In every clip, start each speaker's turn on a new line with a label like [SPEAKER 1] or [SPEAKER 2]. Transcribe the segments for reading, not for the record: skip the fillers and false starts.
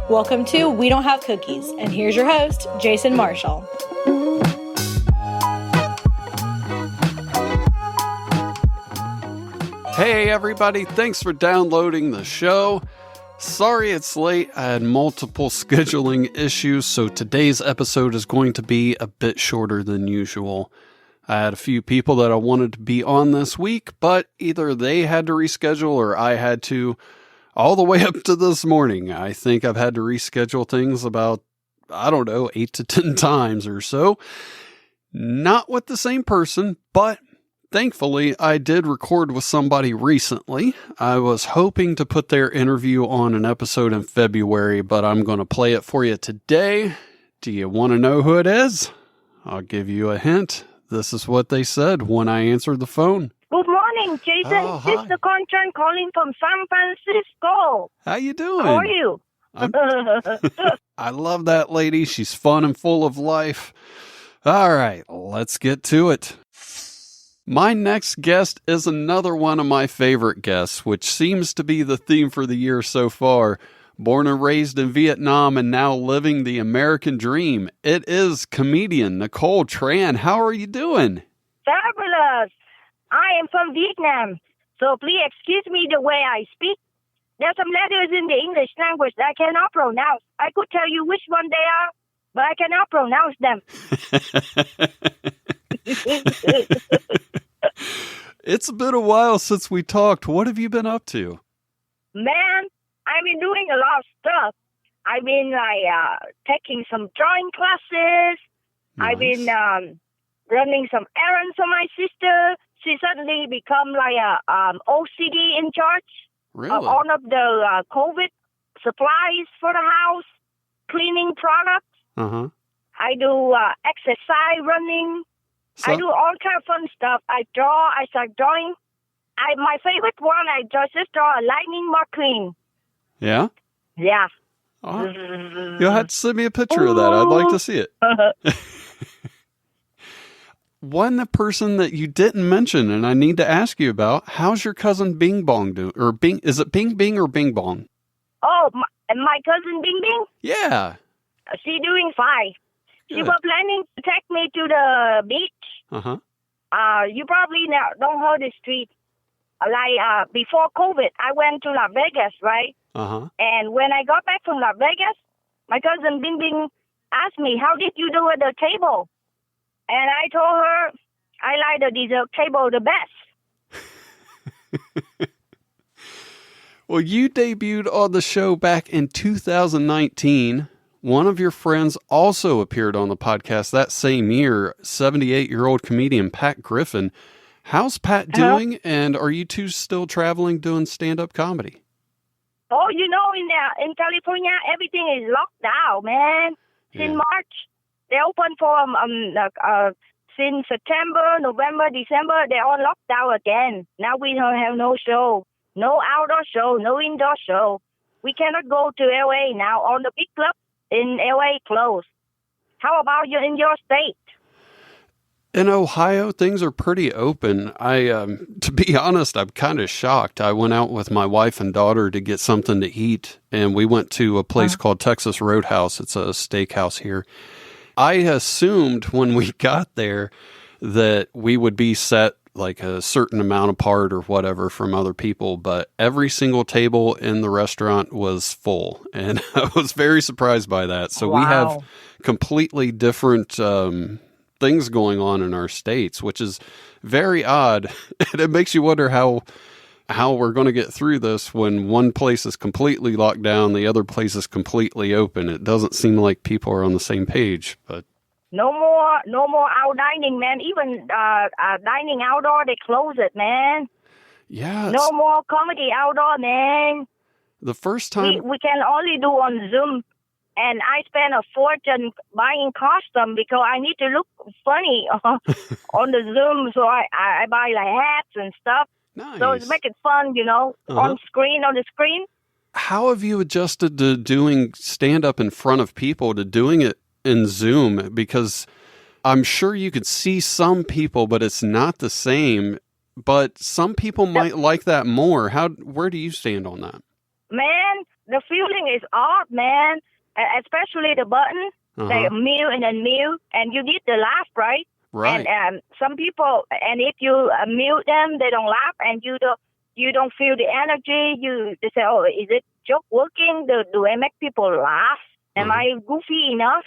[SPEAKER 1] Welcome to We Don't Have Cookies, and here's your host, Jason Marshall.
[SPEAKER 2] Hey everybody, thanks for downloading the show. Sorry it's late, I had multiple scheduling issues, so today's episode is going to be a bit shorter than usual. I had a few people that I wanted to be on this week, but either they had to reschedule or I had to. All the way up to this morning, I think I've had to reschedule things about, 8 to 10 times or so. Not with the same person, but thankfully I did record with somebody recently. I was hoping to put their interview on an episode in February, but I'm going to play it for you today. Do you want to know who it is? I'll give you a hint. This is what they said when I answered the phone.
[SPEAKER 3] Good morning, Jason.
[SPEAKER 2] Oh,
[SPEAKER 3] this is Nicole Tran calling from San Francisco.
[SPEAKER 2] How you doing?
[SPEAKER 3] How are you?
[SPEAKER 2] I love that lady. She's fun and full of life. All right, let's get to it. My next guest is another one of my favorite guests, which seems to be the theme for the year so far. Born and raised in Vietnam and now living the American dream, it is comedian Nicole Tran. How are you doing?
[SPEAKER 3] Fabulous. I am from Vietnam, so please excuse me the way I speak. There are some letters in the English language that I cannot pronounce. I could tell you which one they are, but I cannot pronounce them.
[SPEAKER 2] It's been a while since we talked. What have you been up to?
[SPEAKER 3] Man, I've been doing a lot of stuff. I've been taking some drawing classes.
[SPEAKER 2] Nice.
[SPEAKER 3] I've been running some errands for my sister. She suddenly become like a OCD in charge
[SPEAKER 2] Really?
[SPEAKER 3] of all of the COVID supplies for the house, cleaning products.
[SPEAKER 2] Uh-huh.
[SPEAKER 3] I do exercise, running.
[SPEAKER 2] So,
[SPEAKER 3] I do all kind of fun stuff. I draw. I start drawing. My favorite one, I just draw a lightning McQueen.
[SPEAKER 2] yeah?
[SPEAKER 3] Yeah.
[SPEAKER 2] Oh, you'll have to send me a picture of that. I'd like to see it. One person that you didn't mention, and I need to ask you about, how's your cousin Bing Bong doing? Or Bing, is it Bing Bing or Bing Bong?
[SPEAKER 3] Oh, my cousin Bing Bing?
[SPEAKER 2] Yeah.
[SPEAKER 3] She doing fine. She
[SPEAKER 2] Good.
[SPEAKER 3] was planning to take me to the beach.
[SPEAKER 2] Uh-huh.
[SPEAKER 3] You probably don't heard the street. Before COVID, I went to Las Vegas, right?
[SPEAKER 2] Uh-huh.
[SPEAKER 3] And when I got back from Las Vegas, my cousin Bing Bing asked me, how did you do at the table? And I told her, I like the dessert table the best.
[SPEAKER 2] Well, you debuted on the show back in 2019. One of your friends also appeared on the podcast that same year, 78-year-old comedian Pat Griffin. How's Pat doing, and are you two still traveling doing stand-up comedy?
[SPEAKER 3] Oh, in California, everything is locked down, man. Since March, they open for since September, November, December, they're all locked down again. Now we don't have no show, no outdoor show, no indoor show. We cannot go to LA now. All the big clubs in LA closed. How about you in your state?
[SPEAKER 2] In Ohio, things are pretty open. To be honest, I'm kind of shocked. I went out with my wife and daughter to get something to eat, and we went to a place called Texas Roadhouse. It's a steakhouse here. I assumed when we got there that we would be set like a certain amount apart or whatever from other people, but every single table in the restaurant was full, and I was very surprised by that. So we have completely different things going on in our states, which is very odd, and it makes you wonder how we're going to get through this when one place is completely locked down, the other place is completely open. It doesn't seem like people are on the same page, but
[SPEAKER 3] no more out dining, man. Even dining outdoor, they close it, man.
[SPEAKER 2] yeah,
[SPEAKER 3] No more comedy outdoor, man.
[SPEAKER 2] the first time
[SPEAKER 3] We can only do on Zoom. And I spend a fortune buying costume because I need to look funny on the Zoom. So I buy like hats and stuff.
[SPEAKER 2] Nice.
[SPEAKER 3] So it's making fun, on the screen.
[SPEAKER 2] How have you adjusted to doing stand-up in front of people to doing it in Zoom? Because I'm sure you could see some people, but it's not the same. But some people might like that more. Where do you stand on that?
[SPEAKER 3] man, the feeling is odd, man. Especially the button, they mute and then mute, and you need to laugh, right?
[SPEAKER 2] Right.
[SPEAKER 3] And some people, and if you mute them, they don't laugh, and you don't feel the energy. They say, oh, is it joke working? Do I make people laugh? Am I goofy enough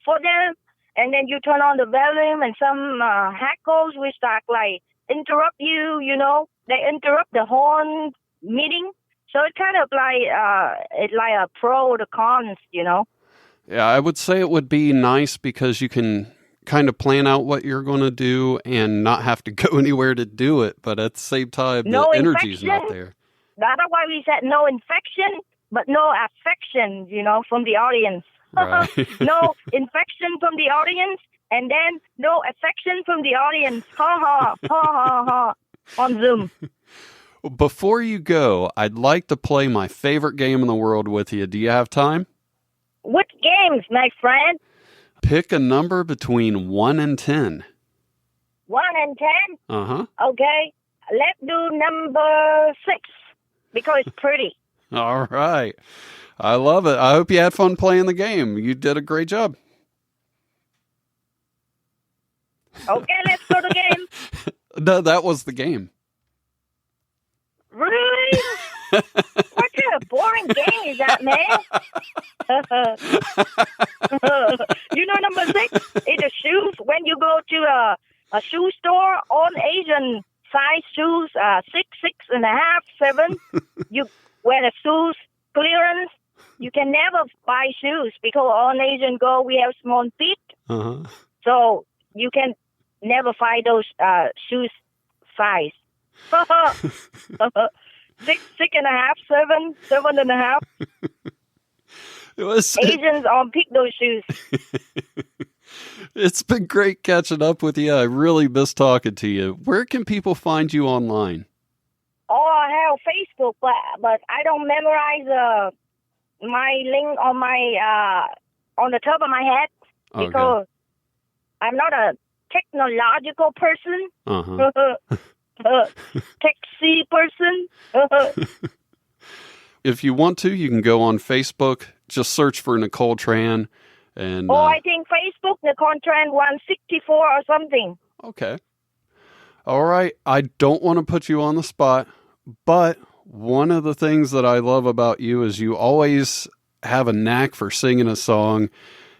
[SPEAKER 3] for them? And then you turn on the volume, and some hackles will start like interrupt you. You know, they interrupt the whole meeting. So it's kind of like it's like a pro, the cons, you know.
[SPEAKER 2] Yeah, I would say it would be nice because you can kind of plan out what you're going to do and not have to go anywhere to do it. But at the same time, the energy's not there.
[SPEAKER 3] That's why we said no infection, but no affection, you know, from the audience.
[SPEAKER 2] Right.
[SPEAKER 3] No infection from the audience, and then no affection from the audience. Ha ha ha ha ha on Zoom.
[SPEAKER 2] Before you go, I'd like to play my favorite game in the world with you. Do you have time?
[SPEAKER 3] What games, my friend?
[SPEAKER 2] Pick a number between 1 and 10.
[SPEAKER 3] 1 and 10?
[SPEAKER 2] Uh-huh.
[SPEAKER 3] Okay. Let's do number 6 because it's pretty.
[SPEAKER 2] All right. I love it. I hope you had fun playing the game. You did a great job.
[SPEAKER 3] Okay, let's go to the game.
[SPEAKER 2] No, that was the game.
[SPEAKER 3] Really? What kind of boring game is that, man? You know, number 6 is the shoes. When you go to a shoe store, all Asian size shoes, 6.5, 7. You wear the shoes clearance. You can never buy shoes because all Asian go, we have small feet. So you can never find those shoes size. 6.5, 7, 7.5. Asians all pick those shoes.
[SPEAKER 2] It's been great catching up with you. I really miss talking to you. Where can people find you online?
[SPEAKER 3] Oh, I have Facebook, but I don't memorize my link on my on the top of my head because I'm not a technological person. Taxi person.
[SPEAKER 2] If you want to, you can go on Facebook. Just search for Nicole Tran. And
[SPEAKER 3] I think Facebook, Nicole Tran 164 or something.
[SPEAKER 2] Okay. All right. I don't want to put you on the spot, but one of the things that I love about you is you always have a knack for singing a song.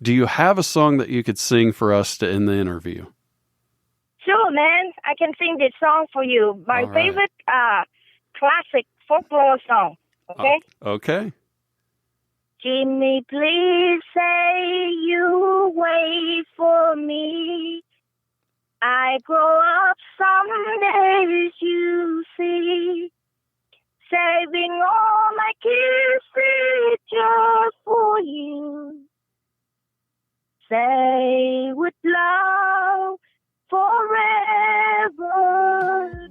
[SPEAKER 2] Do you have a song that you could sing for us to end the interview?
[SPEAKER 3] Sure, man. I can sing this song for you. My favorite classic folklore song. Okay?
[SPEAKER 2] Okay.
[SPEAKER 3] Jimmy, please say you wait for me. I grow up someday, you see. Saving all my kisses just for you. Say with love forever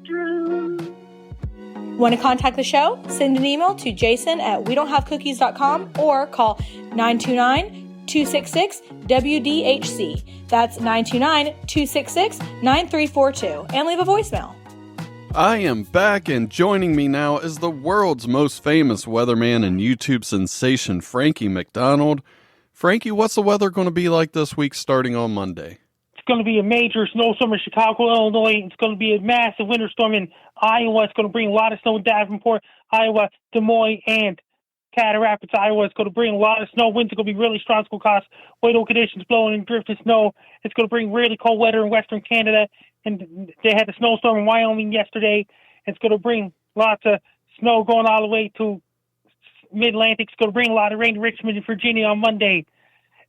[SPEAKER 3] true.
[SPEAKER 1] Want to contact the show? Send an email to jason@wedon'thavecookies.com or call 929-266-WDHC. That's 929-266-9342 and leave a voicemail.
[SPEAKER 2] I am back, and joining me now is the world's most famous weatherman and YouTube sensation, Frankie McDonald. Frankie, what's the weather going to be like this week starting on Monday?
[SPEAKER 4] It's going to be a major snowstorm in Chicago, Illinois. It's going to be a massive winter storm in Iowa. It's going to bring a lot of snow in Davenport, Iowa, Des Moines, and Cataract Rapids, Iowa. It's going to bring a lot of snow. Winds are going to be really strong. It's going to cause wet conditions, blowing and drifting snow. It's going to bring really cold weather in Western Canada. And they had a snowstorm in Wyoming yesterday. It's going to bring lots of snow going all the way to Mid-Atlantic. It's going to bring a lot of rain to Richmond and Virginia on Monday.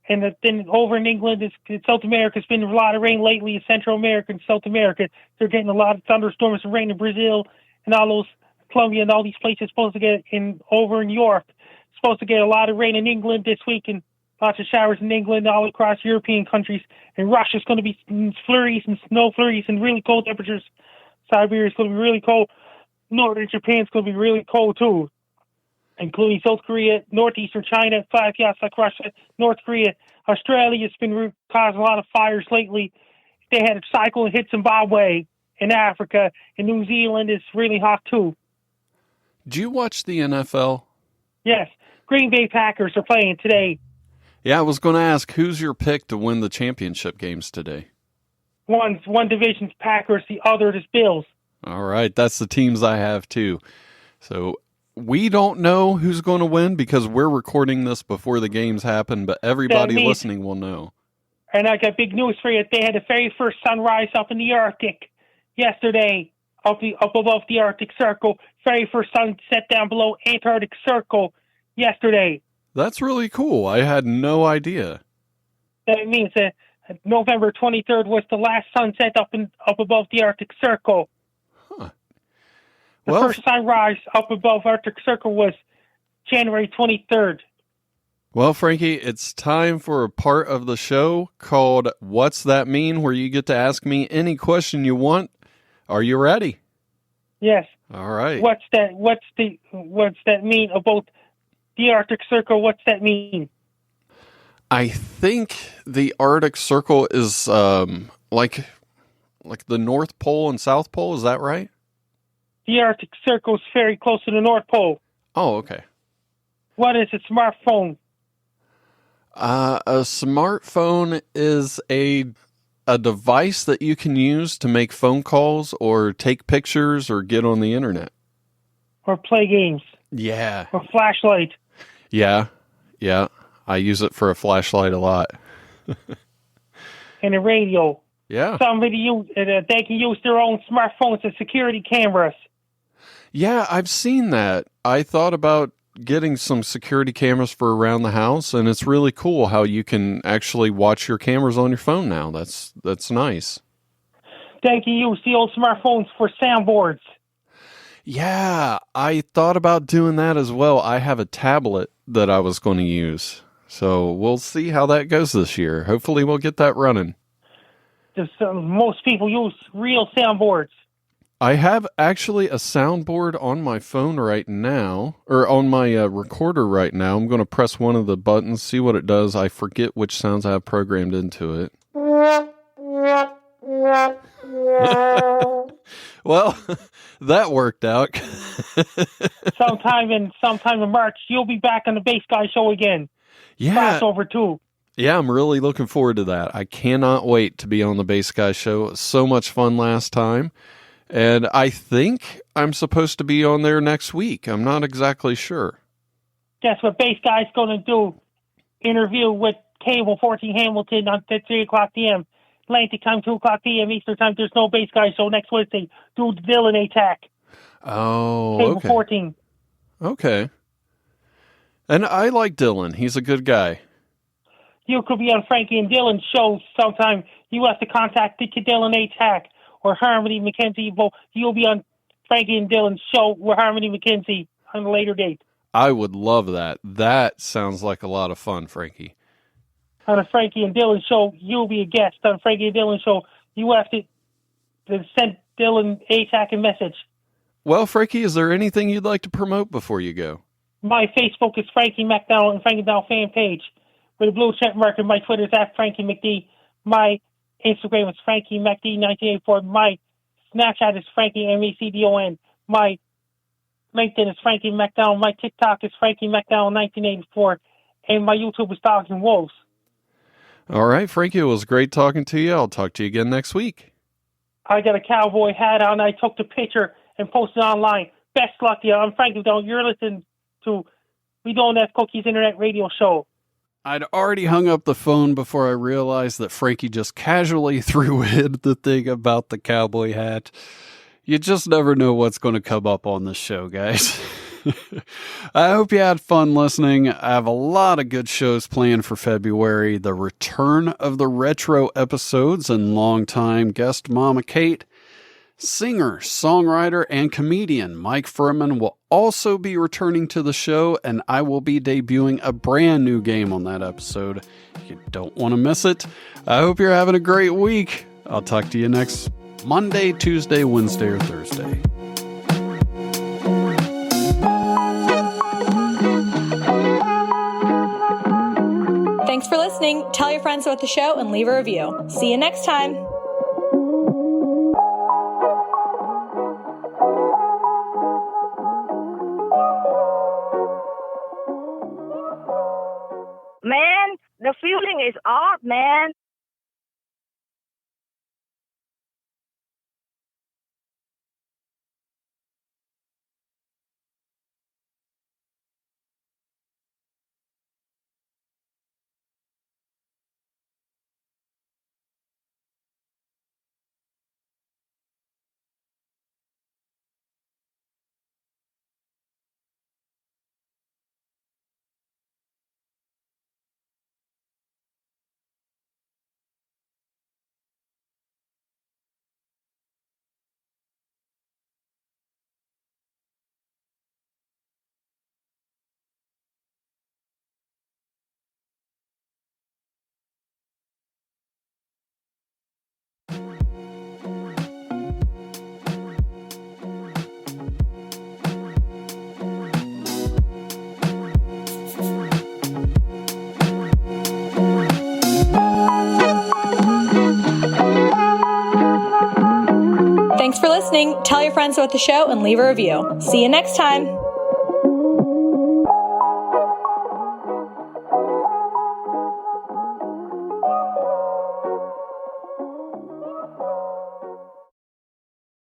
[SPEAKER 4] And then over in England, South America, it's been a lot of rain lately in Central America and South America. They're getting a lot of thunderstorms and rain in Brazil and all those, Colombia and all these places supposed to get over in Europe. Supposed to get a lot of rain in England this week and lots of showers in England, all across European countries. And Russia's going to be flurries and snow flurries and really cold temperatures. Siberia's going to be really cold. Northern Japan's going to be really cold too, including South Korea, northeastern China, 5 yachts like Russia, North Korea. Australia's been causing a lot of fires lately. They had a cyclone hit Zimbabwe in Africa, and New Zealand is really hot too.
[SPEAKER 2] Do you watch the NFL?
[SPEAKER 4] Yes, Green Bay Packers are playing today.
[SPEAKER 2] Yeah, I was going to ask, who's your pick to win the championship games today?
[SPEAKER 4] One division's Packers, the other is Bills.
[SPEAKER 2] All right, that's the teams I have too. So we don't know who's going to win because we're recording this before the games happen, but everybody listening will know.
[SPEAKER 4] And I got big news for you. They had the very first sunrise up in the Arctic yesterday, up above the Arctic Circle. Very first sunset down below Antarctic Circle yesterday.
[SPEAKER 2] That's really cool. I had no idea.
[SPEAKER 4] That means that November 23rd was the last sunset up above the Arctic Circle.
[SPEAKER 2] Huh.
[SPEAKER 4] The first sunrise up above Arctic Circle was January 23rd.
[SPEAKER 2] Well, Frankie, it's time for a part of the show called What's That Mean?, where you get to ask me any question you want. Are you ready?
[SPEAKER 4] Yes.
[SPEAKER 2] All right.
[SPEAKER 4] What's that mean about the Arctic Circle? What's that mean?
[SPEAKER 2] I think the Arctic Circle is like the North Pole and South Pole. Is that right?
[SPEAKER 4] The Arctic Circle is very close to the North Pole.
[SPEAKER 2] Oh, okay.
[SPEAKER 4] What is a smartphone?
[SPEAKER 2] A smartphone is a device that you can use to make phone calls or take pictures or get on the internet.
[SPEAKER 4] Or play games.
[SPEAKER 2] Yeah.
[SPEAKER 4] Or flashlight.
[SPEAKER 2] Yeah. I use it for a flashlight a lot.
[SPEAKER 4] And a radio.
[SPEAKER 2] Yeah.
[SPEAKER 4] They can use their own smartphones as security cameras.
[SPEAKER 2] Yeah, I've seen that. I thought about getting some security cameras for around the house, and it's really cool how you can actually watch your cameras on your phone now. That's nice.
[SPEAKER 4] They can use the old smartphones for soundboards.
[SPEAKER 2] Yeah, I thought about doing that as well. I have a tablet that I was going to use. So we'll see how that goes this year. Hopefully we'll get that running.
[SPEAKER 4] Most people use real soundboards.
[SPEAKER 2] I have actually a soundboard on my phone right now, or on my recorder right now. I'm going to press one of the buttons, see what it does. I forget which sounds I have programmed into it. Well, that worked out.
[SPEAKER 4] sometime in March, you'll be back on the Bass Guy Show again.
[SPEAKER 2] Yeah.
[SPEAKER 4] Crossover too.
[SPEAKER 2] Yeah, I'm really looking forward to that. I cannot wait to be on the Bass Guy Show. It was so much fun last time. And I think I'm supposed to be on there next week. I'm not exactly sure.
[SPEAKER 4] Guess what Bass Guy's going to do? Interview with Cable 14 Hamilton at 3 o'clock p.m. Atlantic time, 2 o'clock p.m. Eastern time. There's no Bass Guy Show next Wednesday. Do the Dylan attack.
[SPEAKER 2] Oh,
[SPEAKER 4] Cable
[SPEAKER 2] okay.
[SPEAKER 4] 14.
[SPEAKER 2] Okay. And I like Dylan. He's a good guy.
[SPEAKER 4] You could be on Frankie and Dylan's show sometime. You have to contact the Dylan attack or Harmony McKenzie. You'll be on Frankie and Dylan's show with Harmony McKenzie on a later date.
[SPEAKER 2] I would love that. That sounds like a lot of fun, Frankie.
[SPEAKER 4] On a Frankie and Dylan show, you'll be a guest on Frankie and Dylan show. You have to send Dylan a message.
[SPEAKER 2] Well, Frankie, is there anything you'd like to promote before you go?
[SPEAKER 4] My Facebook is Frankie McDowell and Frankie McDowell fan page with a blue check mark, and my Twitter is @Frankie McD. My Instagram is Frankie McD 1984. My Snapchat is Frankie MECDON. My LinkedIn is Frankie McDowell. My TikTok is Frankie McDowell 1984. And my YouTube is Dogs and Wolves.
[SPEAKER 2] All right, Frankie, it was great talking to you. I'll talk to you again next week.
[SPEAKER 4] I got a cowboy hat on. I took the picture and posted it online. Best luck to you. I'm Frankie McDowell. You're listening to We Don't Have Cookies Internet Radio Show.
[SPEAKER 2] I'd already hung up the phone before I realized that Frankie just casually threw in the thing about the cowboy hat. You just never know what's going to come up on this show, guys. I hope you had fun listening. I have a lot of good shows planned for February. The return of the retro episodes and longtime guest Mama Kate. Singer, songwriter, and comedian Mike Furman will also be returning to the show, and I will be debuting a brand new game on that episode. You don't want to miss it. I hope you're having a great week. I'll talk to you next Monday, Tuesday, Wednesday, or Thursday.
[SPEAKER 1] Thanks for listening. Tell your friends about the show and leave a review. See you next time.
[SPEAKER 3] man. The feeling is off, man.
[SPEAKER 1] Thanks for listening. Tell your friends about the show and leave a review. See you next time.